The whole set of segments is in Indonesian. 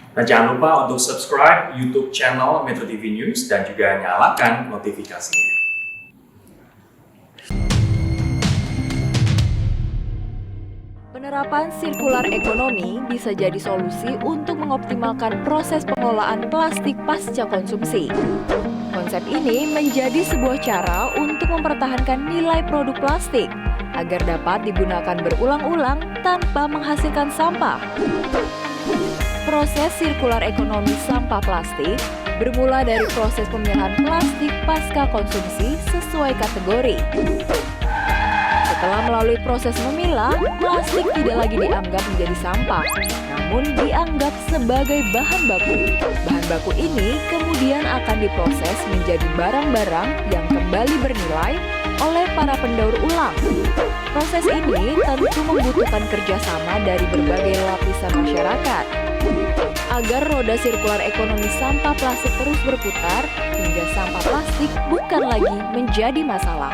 Dan jangan lupa untuk subscribe YouTube channel Metro TV News dan juga nyalakan notifikasinya. Penerapan sirkular ekonomi bisa jadi solusi untuk mengoptimalkan proses pengelolaan plastik pasca konsumsi. Konsep ini menjadi sebuah cara untuk mempertahankan nilai produk plastik agar dapat digunakan berulang-ulang tanpa menghasilkan sampah. Proses sirkular ekonomi sampah plastik bermula dari proses pemilahan plastik pasca konsumsi sesuai kategori. Setelah melalui proses memilah, plastik tidak lagi dianggap menjadi sampah, namun dianggap sebagai bahan baku. Bahan baku ini kemudian akan diproses menjadi barang-barang yang kembali bernilai oleh para pendaur ulang. Proses ini tentu membutuhkan kerjasama dari berbagai lapisan masyarakat, agar roda sirkular ekonomi sampah plastik terus berputar hingga sampah plastik bukan lagi menjadi masalah.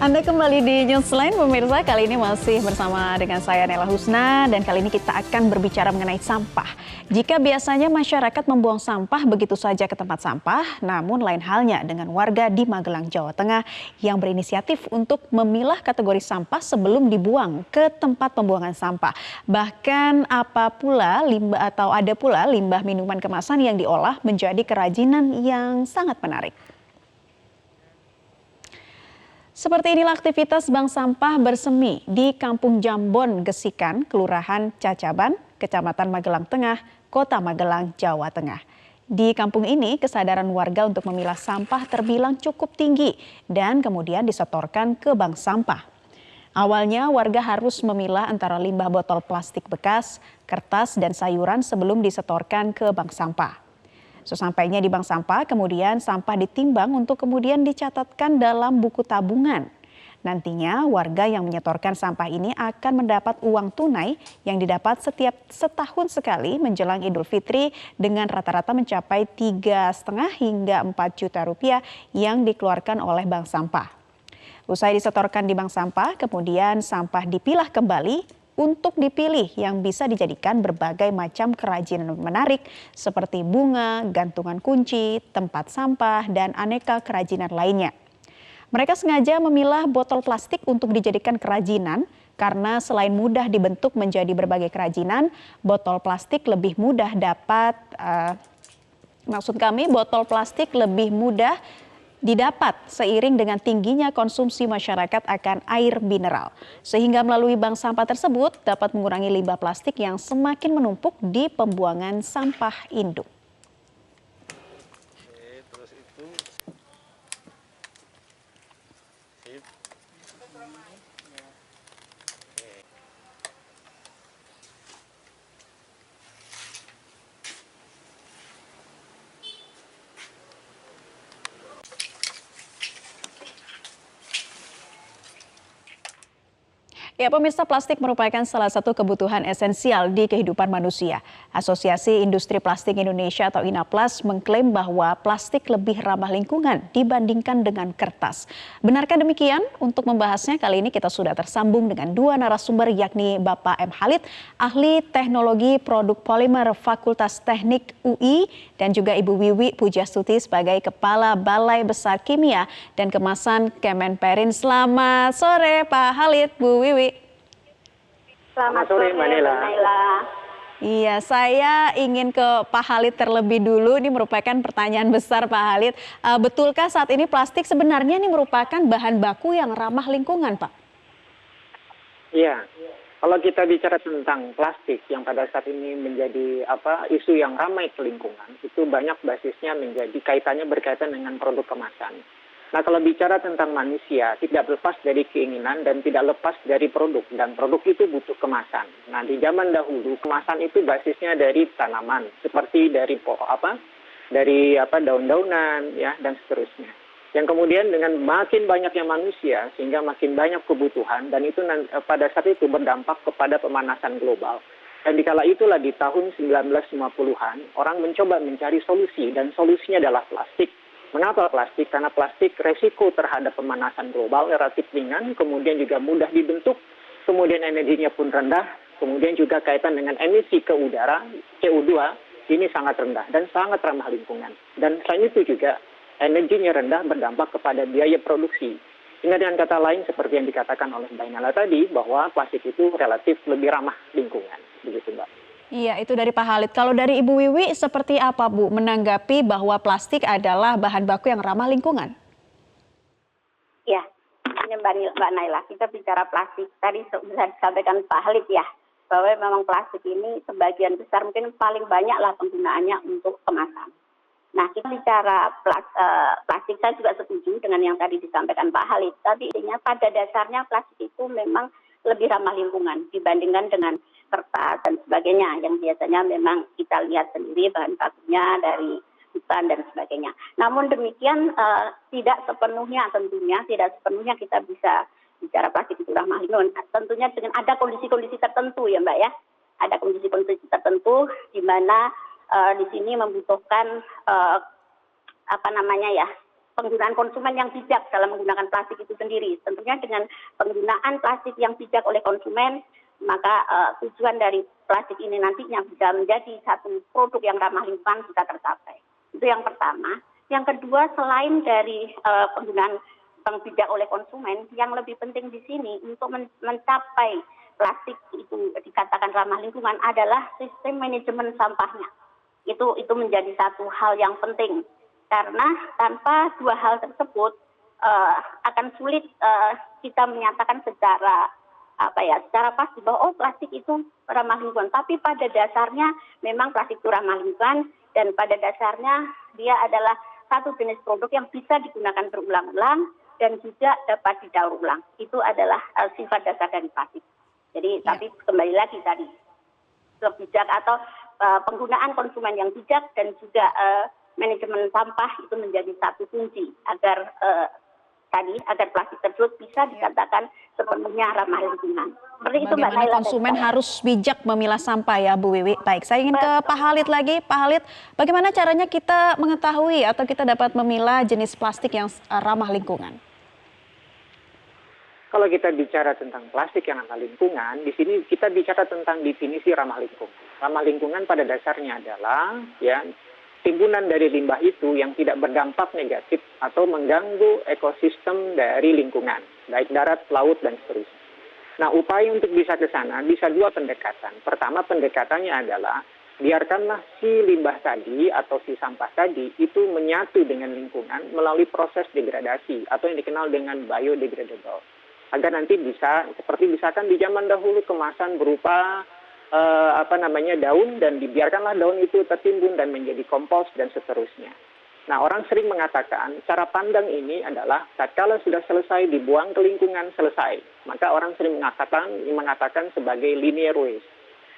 Anda kembali di Newsline, pemirsa. Kali ini masih bersama dengan saya Nela Husna, dan kali ini kita akan berbicara mengenai sampah. Jika biasanya masyarakat membuang sampah begitu saja ke tempat sampah, namun lain halnya dengan warga di Magelang, Jawa Tengah yang berinisiatif untuk memilah kategori sampah sebelum dibuang ke tempat pembuangan sampah. Bahkan ada pula limbah minuman kemasan yang diolah menjadi kerajinan yang sangat menarik. Seperti inilah aktivitas bank sampah bersemi di Kampung Jambon, Gesikan, Kelurahan Cacaban, Kecamatan Magelang Tengah, Kota Magelang, Jawa Tengah. Di kampung ini, kesadaran warga untuk memilah sampah terbilang cukup tinggi dan kemudian disetorkan ke bank sampah. Awalnya warga harus memilah antara limbah botol plastik bekas, kertas, dan sayuran sebelum disetorkan ke bank sampah. Sesampainya di bank sampah, kemudian sampah ditimbang untuk kemudian dicatatkan dalam buku tabungan. Nantinya warga yang menyetorkan sampah ini akan mendapat uang tunai yang didapat setiap setahun sekali menjelang Idul Fitri dengan rata-rata mencapai 3,5 hingga 4 juta rupiah yang dikeluarkan oleh bank sampah. Usai disetorkan di bank sampah, kemudian sampah dipilah kembali untuk dipilih yang bisa dijadikan berbagai macam kerajinan menarik seperti bunga, gantungan kunci, tempat sampah, dan aneka kerajinan lainnya. Mereka sengaja memilah botol plastik untuk dijadikan kerajinan karena selain mudah dibentuk menjadi berbagai kerajinan, botol plastik lebih mudah didapat seiring dengan tingginya konsumsi masyarakat akan air mineral. Sehingga melalui bank sampah tersebut dapat mengurangi limbah plastik yang semakin menumpuk di pembuangan sampah induk. Ya, pemirsa, plastik merupakan salah satu kebutuhan esensial di kehidupan manusia. Asosiasi Industri Plastik Indonesia atau INAPLAS mengklaim bahwa plastik lebih ramah lingkungan dibandingkan dengan kertas. Benarkah demikian? Untuk membahasnya kali ini kita sudah tersambung dengan dua narasumber, yakni Bapak M. Khalid, ahli teknologi produk polimer Fakultas Teknik UI, dan juga Ibu Wiwi Pujastuti sebagai Kepala Balai Besar Kimia dan Kemasan Kemenperin. Selamat sore Pak Khalid, Bu Wiwi. Selamat sore Mbak Nela. Iya, saya ingin ke Pak Khalid terlebih dulu. Ini merupakan pertanyaan besar Pak Khalid. Betulkah saat ini plastik sebenarnya ini merupakan bahan baku yang ramah lingkungan, Pak? Iya, kalau kita bicara tentang plastik yang pada saat ini menjadi isu yang ramai ke lingkungan, itu banyak basisnya kaitannya berkaitan dengan produk kemasan. Nah, kalau bicara tentang manusia, tidak lepas dari keinginan dan tidak lepas dari produk. Dan produk itu butuh kemasan. Nah, di zaman dahulu, kemasan itu basisnya dari tanaman. Seperti dari daun-daunan, ya, dan seterusnya. Yang kemudian dengan makin banyaknya manusia, sehingga makin banyak kebutuhan, dan itu pada saat itu berdampak kepada pemanasan global. Dan dikala itulah di tahun 1950-an, orang mencoba mencari solusi, dan solusinya adalah plastik. Mengapa plastik? Karena plastik resiko terhadap pemanasan global relatif ringan, kemudian juga mudah dibentuk, kemudian energinya pun rendah, kemudian juga kaitan dengan emisi ke udara, CO2, ini sangat rendah dan sangat ramah lingkungan. Dan selain itu juga energinya rendah berdampak kepada biaya produksi. Sehingga dengan kata lain seperti yang dikatakan oleh Mbak Nala tadi, bahwa plastik itu relatif lebih ramah lingkungan. Begitu Mbak. Iya, itu dari Pak Khalid. Kalau dari Ibu Wiwi, seperti apa Bu menanggapi bahwa plastik adalah bahan baku yang ramah lingkungan? Ya, ini Mbak Naila, kita bicara plastik. Tadi sudah disampaikan Pak Khalid ya, bahwa memang plastik ini sebagian besar mungkin paling banyak lah penggunaannya untuk kemasan. Nah, kita bicara plastik, saya juga setuju dengan yang tadi disampaikan Pak Khalid. Tapi intinya pada dasarnya plastik itu memang lebih ramah lingkungan dibandingkan dengan kertas dan sebagainya yang biasanya memang kita lihat sendiri bahan bakunya dari hutan dan sebagainya. Namun demikian tidak sepenuhnya kita bisa bicara plastik itu ramah lingkungan. Tentunya dengan ada kondisi-kondisi tertentu ya Mbak ya. Ada kondisi-kondisi tertentu di mana di sini membutuhkan penggunaan konsumen yang bijak dalam menggunakan plastik itu sendiri. Tentunya dengan penggunaan plastik yang bijak oleh konsumen, maka tujuan dari plastik ini nantinya bisa menjadi satu produk yang ramah lingkungan bisa tercapai. Itu yang pertama. Yang kedua, selain dari penggunaan yang bijak oleh konsumen, yang lebih penting di sini untuk mencapai plastik itu dikatakan ramah lingkungan adalah sistem manajemen sampahnya. Itu menjadi satu hal yang penting. Karena tanpa dua hal tersebut akan sulit kita menyatakan secara pasti bahwa plastik itu ramah lingkungan. Tapi pada dasarnya memang plastik itu ramah lingkungan dan pada dasarnya dia adalah satu jenis produk yang bisa digunakan berulang-ulang dan juga dapat didaur ulang. Itu adalah sifat dasar dari plastik. Jadi tapi kembali lagi tadi bijak atau penggunaan konsumen yang bijak dan juga manajemen sampah itu menjadi satu kunci agar plastik tersebut bisa dikatakan sepenuhnya ramah lingkungan. Seperti itu Mbak Bagaimana Naila. konsumen harus bijak memilah sampah ya Bu Wiwi. Baik, saya ingin ke Pak Khalid lagi. Pak Khalid, bagaimana caranya kita mengetahui atau kita dapat memilah jenis plastik yang ramah lingkungan? Kalau kita bicara tentang plastik yang ramah lingkungan, di sini kita bicara tentang definisi ramah lingkungan. Ramah lingkungan pada dasarnya adalah timbunan dari limbah itu yang tidak berdampak negatif atau mengganggu ekosistem dari lingkungan, baik darat, laut, dan seterusnya. Nah, upaya untuk bisa ke sana bisa dua pendekatan. Pertama, pendekatannya adalah biarkanlah si limbah tadi atau si sampah tadi itu menyatu dengan lingkungan melalui proses degradasi atau yang dikenal dengan biodegradable. Agar nanti bisa, seperti misalkan di zaman dahulu kemasan berupa daun dan dibiarkanlah daun itu tertimbun dan menjadi kompos dan seterusnya. Nah, orang sering mengatakan cara pandang ini adalah tatkala sudah selesai dibuang ke lingkungan selesai, maka orang sering mengatakan sebagai linear waste.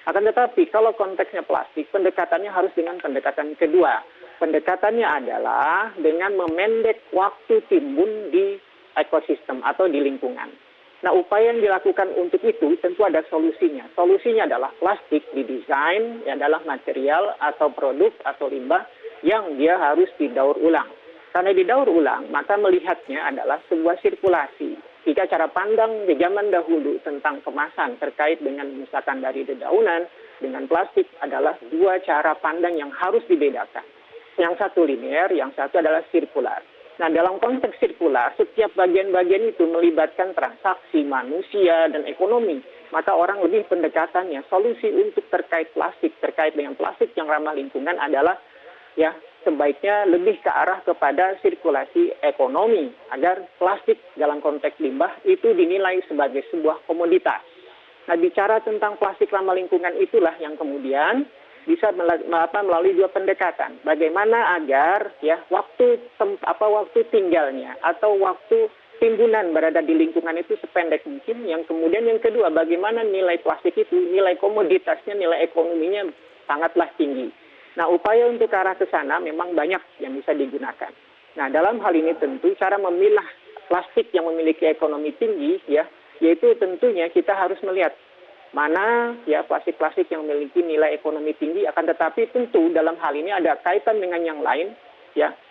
Akan tetapi kalau konteksnya plastik, pendekatannya harus dengan pendekatan kedua. Pendekatannya adalah dengan memendek waktu timbun di ekosistem atau di lingkungan. Nah, upaya yang dilakukan untuk itu tentu ada solusinya. Solusinya adalah plastik didesain adalah material atau produk atau limbah yang dia harus didaur ulang. Karena didaur ulang, maka melihatnya adalah sebuah sirkulasi. Jika cara pandang di zaman dahulu tentang kemasan terkait dengan misalkan dari dedaunan dengan plastik adalah dua cara pandang yang harus dibedakan. Yang satu linear, yang satu adalah sirkular. Nah, dalam konteks sirkular, setiap bagian-bagian itu melibatkan transaksi manusia dan ekonomi. Maka orang lebih pendekatannya, solusi untuk terkait dengan plastik yang ramah lingkungan adalah sebaiknya lebih ke arah kepada sirkulasi ekonomi. Agar plastik dalam konteks limbah itu dinilai sebagai sebuah komoditas. Nah, bicara tentang plastik ramah lingkungan itulah yang kemudian bisa melalui dua pendekatan. Bagaimana agar waktu tinggalnya atau waktu timbunan berada di lingkungan itu sependek mungkin. Yang kemudian yang kedua, bagaimana nilai plastik itu, nilai komoditasnya, nilai ekonominya sangatlah tinggi. Nah, upaya untuk ke arah ke sana memang banyak yang bisa digunakan. Nah, dalam hal ini tentu cara memilah plastik yang memiliki ekonomi tinggi yaitu tentunya kita harus melihat mana plastik-plastik yang memiliki nilai ekonomi tinggi, akan tetapi tentu dalam hal ini ada kaitan dengan yang lain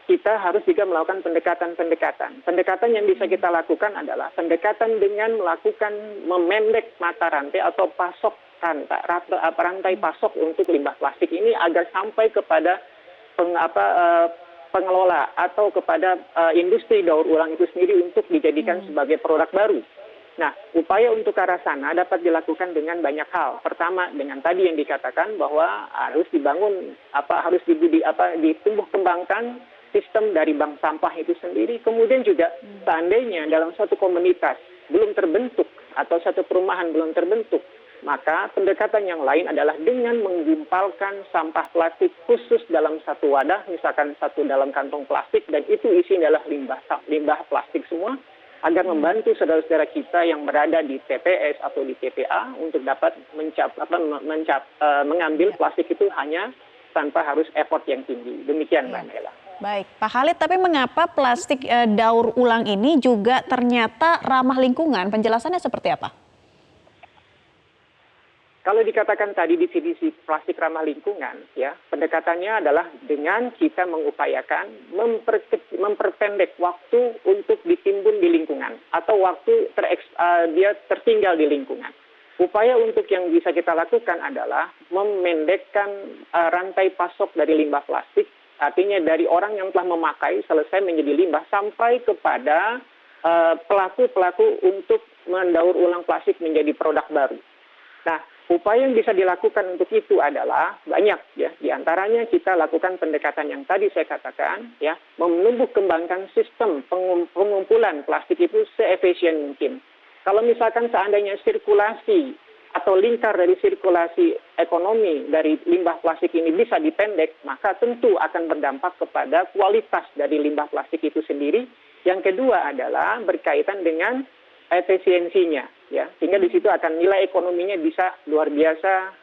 kita harus juga melakukan pendekatan. Pendekatan yang bisa kita lakukan adalah pendekatan dengan melakukan memendek mata rantai atau pasok rantai pasok untuk limbah plastik ini agar sampai kepada pengelola atau kepada industri daur ulang itu sendiri untuk dijadikan sebagai produk baru. Nah, upaya untuk ke arah sana dapat dilakukan dengan banyak hal. Pertama, dengan tadi yang dikatakan bahwa harus dibangun ditumbuh kembangkan sistem dari bank sampah itu sendiri. Kemudian juga seandainya dalam suatu komunitas belum terbentuk atau satu perumahan belum terbentuk, maka pendekatan yang lain adalah dengan menggumpalkan sampah plastik khusus dalam satu wadah, misalkan satu dalam kantong plastik, dan itu isinya adalah limbah plastik semua, agar membantu saudara-saudara kita yang berada di TPS atau di TPA untuk dapat mengambil plastik itu hanya tanpa harus effort yang tinggi. Demikian, Mbak Nela. Baik, Pak Khalid, tapi mengapa plastik daur ulang ini juga ternyata ramah lingkungan? Penjelasannya seperti apa? Kalau dikatakan tadi definisi plastik ramah lingkungan, ya pendekatannya adalah dengan kita mengupayakan memperpendek waktu untuk ditimbun di lingkungan atau waktu dia tertinggal di lingkungan. Upaya untuk yang bisa kita lakukan adalah memendekkan rantai pasok dari limbah plastik, artinya dari orang yang telah memakai selesai menjadi limbah sampai kepada pelaku-pelaku untuk mendaur ulang plastik menjadi produk baru. Nah, upaya yang bisa dilakukan untuk itu adalah banyak, ya. Di antaranya kita lakukan pendekatan yang tadi saya katakan, ya, menumbuh kembangkan sistem pengumpulan plastik itu seefisien mungkin. Kalau misalkan seandainya sirkulasi atau lingkar dari sirkulasi ekonomi dari limbah plastik ini bisa dipendek, maka tentu akan berdampak kepada kualitas dari limbah plastik itu sendiri. Yang kedua adalah berkaitan dengan efisiensinya, ya, sehingga di situ akan nilai ekonominya bisa luar biasa,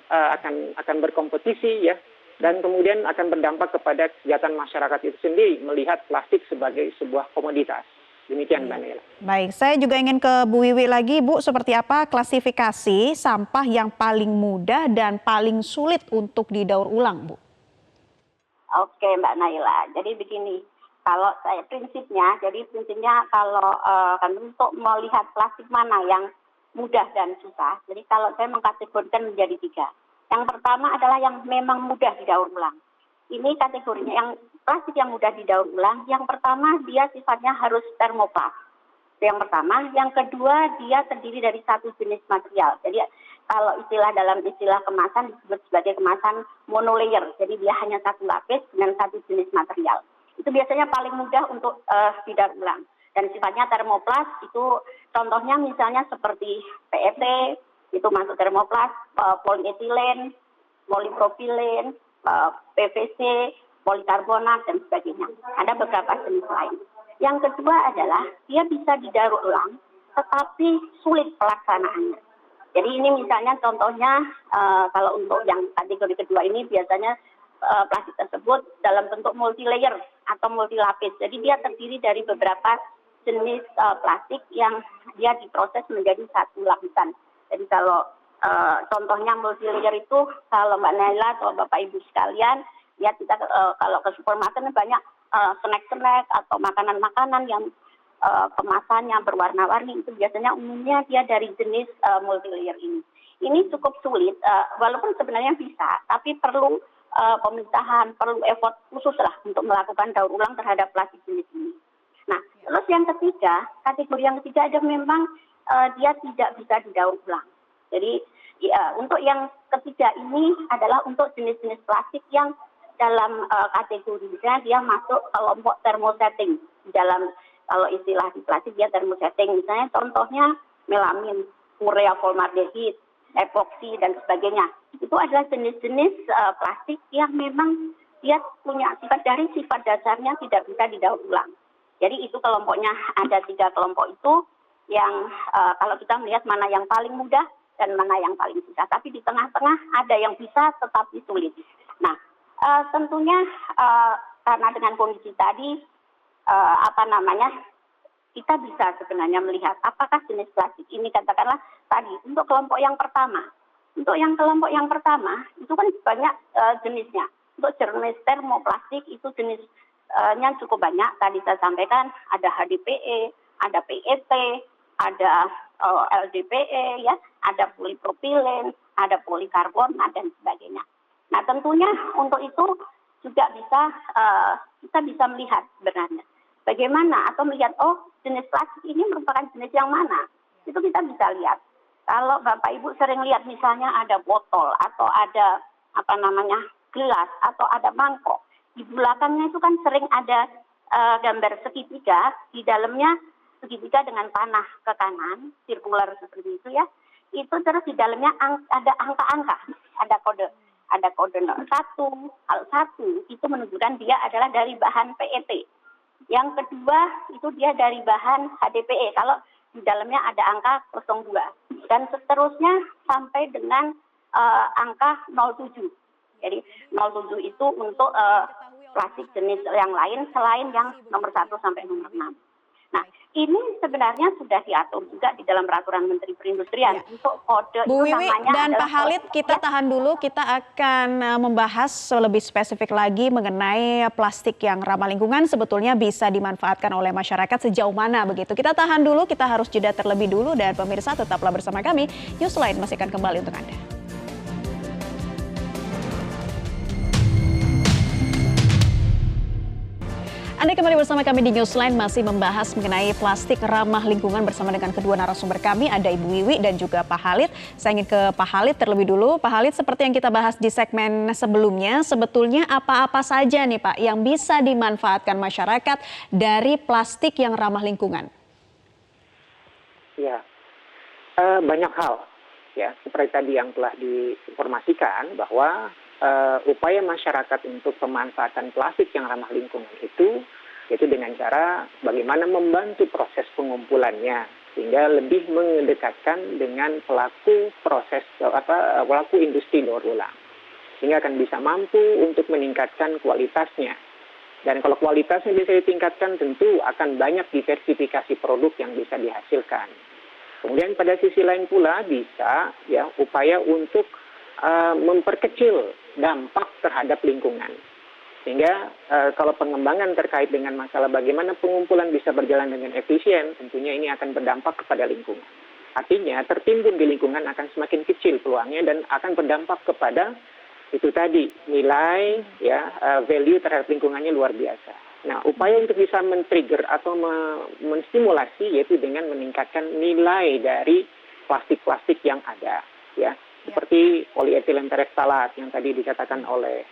akan berkompetisi, ya, dan kemudian akan berdampak kepada kesejahteraan masyarakat itu sendiri melihat plastik sebagai sebuah komoditas. Demikian, Mbak Nela. Baik, saya juga ingin ke Bu Wiwi lagi, Bu, seperti apa klasifikasi sampah yang paling mudah dan paling sulit untuk didaur ulang, Bu? Oke, Mbak Naila. Jadi begini. Kalau saya prinsipnya kalau untuk melihat plastik mana yang mudah dan susah, jadi kalau saya mengkategorikan menjadi 3. Yang pertama adalah yang memang mudah didaur ulang. Ini kategorinya yang plastik yang mudah didaur ulang. Yang pertama dia sifatnya harus termoplas. Yang pertama, yang kedua dia terdiri dari satu jenis material. Jadi kalau dalam istilah kemasan disebut sebagai kemasan monolayer. Jadi dia hanya satu lapis dengan satu jenis material. Itu biasanya paling mudah untuk didaur ulang. Dan sifatnya termoplas itu contohnya misalnya seperti PET, itu masuk termoplas, polietilen, polipropilen, PVC, polikarbonat, dan sebagainya. Ada beberapa jenis lain. Yang kedua adalah dia bisa didaur ulang, tetapi sulit pelaksanaannya. Jadi ini misalnya contohnya kalau untuk yang kategori kedua ini biasanya plastik tersebut dalam bentuk multi-layer atau multilapis. Jadi dia terdiri dari beberapa jenis plastik yang dia diproses menjadi satu lapisan. Jadi kalau contohnya multi-layer itu, kalau Mbak Naila atau Bapak Ibu sekalian, ya kita kalau ke supermarket banyak snack-snack atau makanan-makanan yang kemasannya berwarna-warni, itu biasanya umumnya dia dari jenis multi-layer ini. Ini cukup sulit, walaupun sebenarnya bisa, tapi perlu pemisahan, perlu effort khusus lah untuk melakukan daur ulang terhadap plastik jenis ini. Nah, terus yang ketiga, kategori yang ketiga ada memang dia tidak bisa didaur ulang. Jadi ya, untuk yang ketiga ini adalah untuk jenis-jenis plastik yang dalam kategorinya dia masuk kelompok thermosetting. Dalam kalau istilah di plastik dia thermosetting. Misalnya contohnya melamin, urea formaldehid, epoksi dan sebagainya. Itu adalah jenis-jenis plastik yang memang dia punya sifat dasarnya tidak bisa didaur ulang. Jadi itu kelompoknya ada 3 kelompok itu yang kalau kita melihat mana yang paling mudah dan mana yang paling susah. Tapi di tengah-tengah ada yang bisa tetapi sulit. Nah, tentunya karena dengan kondisi tadi kita bisa sebenarnya melihat apakah jenis plastik ini katakanlah tadi untuk kelompok yang pertama. Untuk yang kelompok yang pertama itu kan banyak jenisnya. Untuk jenis termoplastik itu jenis plastiknya cukup banyak. Tadi saya sampaikan ada HDPE, ada PET, ada LDPE, ya, ada polipropilen, ada polikarbonat dan sebagainya. Nah, tentunya untuk itu juga kita bisa melihat sebenarnya bagaimana atau melihat jenis plastik ini merupakan jenis yang mana. Itu kita bisa lihat. Kalau Bapak Ibu sering lihat misalnya ada botol atau ada gelas atau ada mangkok, di belakangnya itu kan sering ada gambar segitiga, di dalamnya segitiga dengan panah ke kanan, sirkular seperti itu ya. Itu terus di dalamnya ada angka-angka, ada kode 01, hal 1 itu menunjukkan dia adalah dari bahan PET. Yang kedua itu dia dari bahan HDPE. Kalau di dalamnya ada angka 02 dan seterusnya sampai dengan angka 07. Jadi 07 itu untuk plastik jenis yang lain selain yang nomor 1 sampai nomor 6. Nah, ini sebenarnya sudah diatur juga di dalam peraturan Menteri Perindustrian untuk kode Bu itu Wiwi namanya dan adalah Pak Khalid, kita tahan dulu. Kita akan membahas lebih spesifik lagi mengenai plastik yang ramah lingkungan sebetulnya bisa dimanfaatkan oleh masyarakat sejauh mana begitu. Kita tahan dulu, kita harus jeda terlebih dulu dan pemirsa tetaplah bersama kami. Newsline masih akan kembali untuk Anda. Anda kembali bersama kami di Newsline, masih membahas mengenai plastik ramah lingkungan bersama dengan kedua narasumber kami, ada Ibu Wiwi dan juga Pak Khalid. Saya ingin ke Pak Khalid terlebih dulu. Pak Khalid, seperti yang kita bahas di segmen sebelumnya, sebetulnya apa-apa saja nih Pak yang bisa dimanfaatkan masyarakat dari plastik yang ramah lingkungan? Ya, banyak hal. Ya, seperti tadi yang telah diinformasikan bahwa upaya masyarakat untuk pemanfaatan plastik yang ramah lingkungan itu yaitu dengan cara bagaimana membantu proses pengumpulannya sehingga lebih mendekatkan dengan pelaku industri daur ulang sehingga akan bisa mampu untuk meningkatkan kualitasnya. Dan kalau kualitasnya bisa ditingkatkan tentu akan banyak diversifikasi produk yang bisa dihasilkan. Kemudian pada sisi lain pula bisa ya upaya untuk memperkecil dampak terhadap lingkungan. Sehingga kalau pengembangan terkait dengan masalah bagaimana pengumpulan bisa berjalan dengan efisien, tentunya ini akan berdampak kepada lingkungan. Artinya tertimbun di lingkungan akan semakin kecil peluangnya dan akan berdampak kepada itu tadi nilai value terhadap lingkungannya luar biasa. Nah, upaya untuk bisa men-trigger atau menstimulasi yaitu dengan meningkatkan nilai dari plastik-plastik yang ada, ya. Seperti polietilen tereftalat yang tadi dikatakan oleh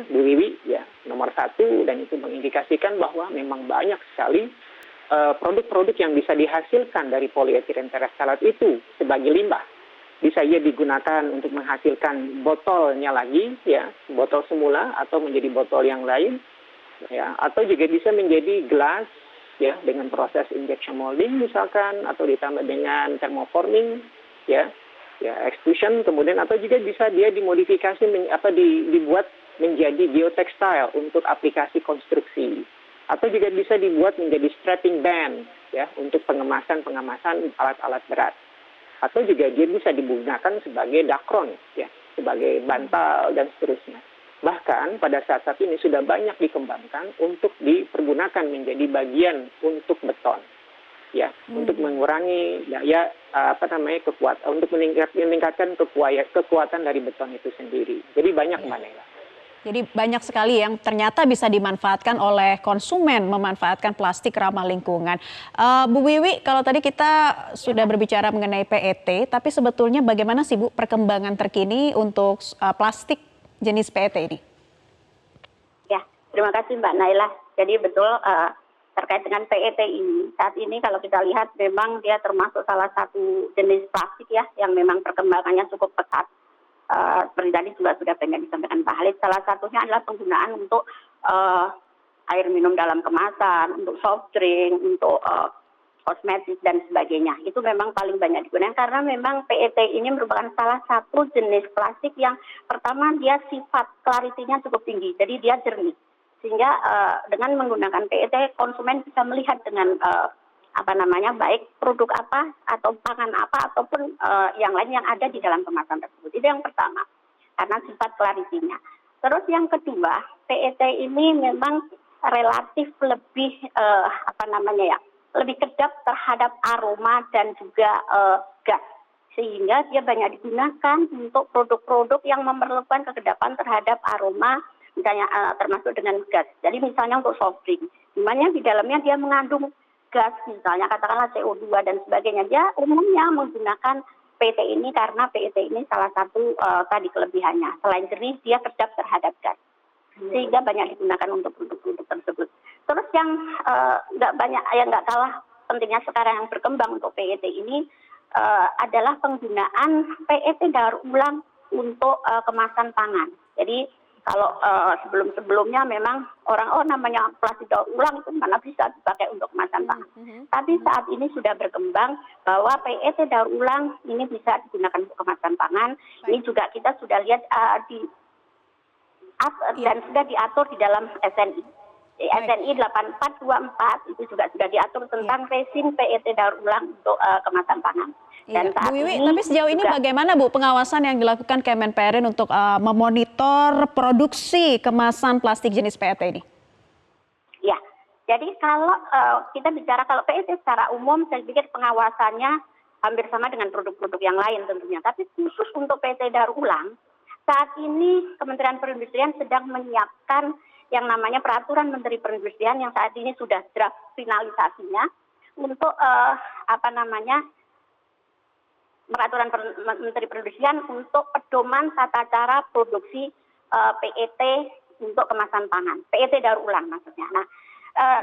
Bu Wiwi, ya, nomor 1, dan itu mengindikasikan bahwa memang banyak sekali produk-produk yang bisa dihasilkan dari polietilen tereftalat itu sebagai limbah. Bisa ia digunakan untuk menghasilkan botolnya lagi, ya, botol semula atau menjadi botol yang lain, ya, atau juga bisa menjadi gelas, ya, dengan proses injection molding misalkan, atau ditambah dengan thermoforming, ya, extrusion, kemudian atau juga bisa dia dimodifikasi dibuat menjadi geotextile untuk aplikasi konstruksi, atau juga bisa dibuat menjadi strapping band, ya, untuk pengemasan alat-alat berat. Atau juga dia bisa digunakan sebagai dakron, ya, sebagai bantal dan seterusnya. Bahkan pada saat ini sudah banyak dikembangkan untuk dipergunakan menjadi bagian untuk beton, ya, untuk mengurangi daya kekuatan, untuk meningkatkan kekuatan dari beton itu sendiri. Jadi banyak Manila. Jadi banyak sekali yang ternyata bisa dimanfaatkan oleh konsumen, memanfaatkan plastik ramah lingkungan. Bu Wiwi, kalau tadi kita sudah berbicara mengenai PET, tapi sebetulnya bagaimana sih Bu perkembangan terkini untuk plastik jenis PET ini? Ya, terima kasih Mbak Naila. Jadi betul terkait dengan PET ini, saat ini kalau kita lihat memang dia termasuk salah satu jenis plastik ya yang memang perkembangannya cukup pesat. Seperti tadi juga sudah banyak disampaikan Pak Khalid, salah satunya adalah penggunaan untuk air minum dalam kemasan, untuk soft drink, untuk kosmetik dan sebagainya. Itu memang paling banyak digunakan karena memang PET ini merupakan salah satu jenis plastik yang pertama dia sifat clarity-nya cukup tinggi, jadi dia jernih. Sehingga dengan menggunakan PET konsumen bisa melihat dengan baik produk apa atau pangan apa ataupun yang lain yang ada di dalam kemasan tersebut. Itu yang pertama, karena sifat clarity-nya. Terus yang kedua, PET ini memang relatif lebih lebih kedap terhadap aroma dan juga gas, sehingga dia banyak digunakan untuk produk-produk yang memerlukan kekedapan terhadap aroma, misalnya termasuk dengan gas. Jadi misalnya untuk soft drink, dimana di dalamnya dia mengandung gas, misalnya katakanlah CO2 dan sebagainya. Dia umumnya menggunakan PET ini karena PET ini salah satu tadi kelebihannya. Selain jernih, dia kedap terhadap gas, sehingga banyak digunakan untuk produk-produk tersebut. Terus yang nggak kalah pentingnya sekarang yang berkembang untuk PET ini adalah penggunaan PET daur ulang untuk kemasan pangan. Jadi kalau sebelum-sebelumnya memang orang namanya plastik daur ulang itu mana bisa dipakai untuk kemasan pangan. Tapi saat ini sudah berkembang bahwa PET daur ulang ini bisa digunakan untuk kemasan pangan. Ini juga kita sudah lihat dan sudah diatur di dalam SNI. SNI 8424 itu juga sudah diatur tentang resin PET daur ulang untuk kemasan pangan. Dan saat Bu Wiwi, ini tapi sejauh ini juga, bagaimana Bu pengawasan yang dilakukan Kemenperin untuk memonitor produksi kemasan plastik jenis PET ini? ya, jadi kalau kita bicara kalau PET secara umum, saya pikir pengawasannya hampir sama dengan produk-produk yang lain tentunya. Tapi khusus untuk PET daur ulang, saat ini Kementerian Perindustrian sedang menyiapkan yang namanya Peraturan Menteri Perindustrian yang saat ini sudah draft finalisasinya untuk Peraturan Menteri Perindustrian untuk pedoman tata cara produksi PET untuk kemasan pangan, PET daur ulang maksudnya. Nah,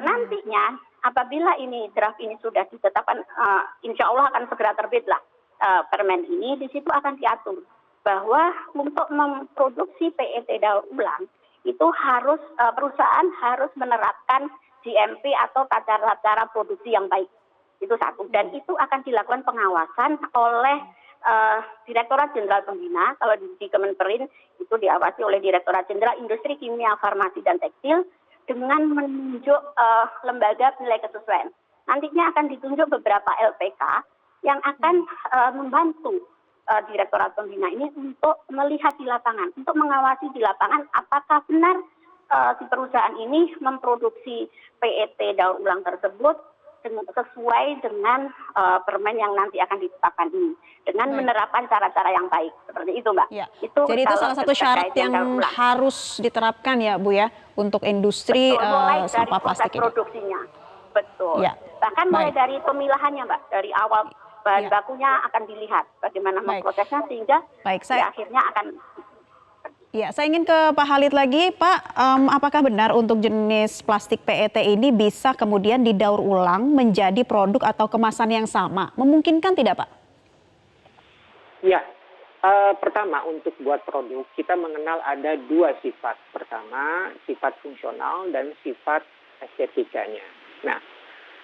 nantinya apabila ini draft ini sudah ditetapkan, insya Allah akan segera terbitlah permen ini. Di situ akan diatur bahwa untuk memproduksi PET daur ulang itu harus perusahaan harus menerapkan GMP atau tata cara produksi yang baik. Itu satu. Dan itu akan dilakukan pengawasan oleh Direktorat Jenderal Pembina. Kalau di Kemenperin itu diawasi oleh Direktorat Jenderal Industri Kimia, Farmasi, dan Tekstil dengan menunjuk lembaga penilai kesesuaian. Nantinya akan ditunjuk beberapa LPK yang akan membantu Direktorat Pembina ini untuk melihat di lapangan, untuk mengawasi di lapangan apakah benar si perusahaan ini memproduksi PET daur ulang tersebut sesuai dengan permen yang nanti akan ditetapkan ini, dengan menerapkan cara-cara yang baik, seperti itu Mbak. Ya. Itu jadi itu salah satu syarat yang harus diterapkan ya Bu ya, untuk industri sampah plastik ini. Produksinya, betul. Ya. Bahkan mulai dari pemilahannya Mbak, dari awal bahan bakunya akan dilihat bagaimana memprosesnya sehingga akhirnya akan. Ya, saya ingin ke Pak Khalid lagi, Pak. Apakah benar untuk jenis plastik PET ini bisa kemudian didaur ulang menjadi produk atau kemasan yang sama? Memungkinkan tidak, Pak? Ya, pertama untuk buat produk kita mengenal ada dua sifat. Pertama, sifat fungsional dan sifat estetikanya. Nah,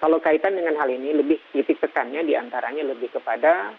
kalau kaitan dengan hal ini, lebih titik tekannya diantaranya lebih kepada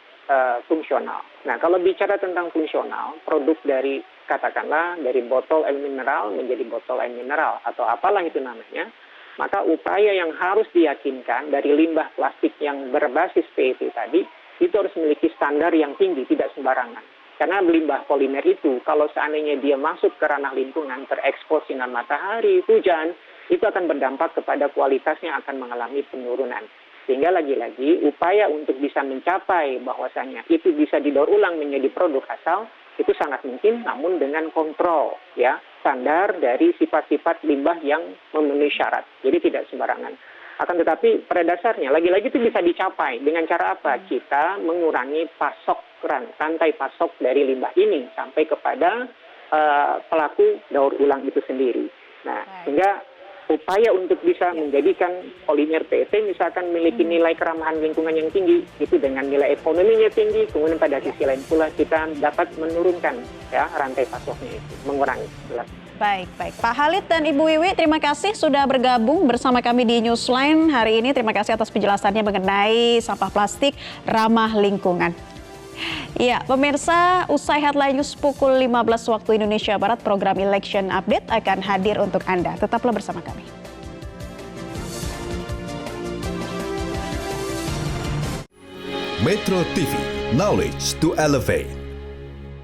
fungsional. Nah, kalau bicara tentang fungsional, produk dari katakanlah dari botol air mineral menjadi botol air mineral atau apalah itu namanya, maka upaya yang harus diyakinkan dari limbah plastik yang berbasis PET tadi, itu harus memiliki standar yang tinggi, tidak sembarangan. Karena limbah polimer itu, kalau seandainya dia masuk ke ranah lingkungan, terekspos sinar matahari, hujan, itu akan berdampak kepada kualitasnya akan mengalami penurunan. Sehingga lagi-lagi upaya untuk bisa mencapai bahwasannya itu bisa didaur ulang menjadi produk asal, itu sangat mungkin, namun dengan kontrol, ya, standar dari sifat-sifat limbah yang memenuhi syarat. Jadi tidak sembarangan. Akan tetapi pada dasarnya, lagi-lagi itu bisa dicapai. Dengan cara apa? Kita mengurangi rantai pasok dari limbah ini sampai kepada pelaku daur ulang itu sendiri. Nah, sehingga upaya untuk bisa menjadikan polimer PET misalkan memiliki nilai keramahan lingkungan yang tinggi, itu dengan nilai ekonominya tinggi, kemudian pada sisi lain pula kita dapat menurunkan ya rantai pasoknya itu, mengurangi. Baik. Pak Khalid dan Ibu Wiwi, terima kasih sudah bergabung bersama kami di Newsline hari ini. Terima kasih atas penjelasannya mengenai sampah plastik ramah lingkungan. Ya, pemirsa, usai headline news pukul 15 waktu Indonesia Barat, program Election Update akan hadir untuk Anda. Tetaplah bersama kami. Metro TV, knowledge to elevate.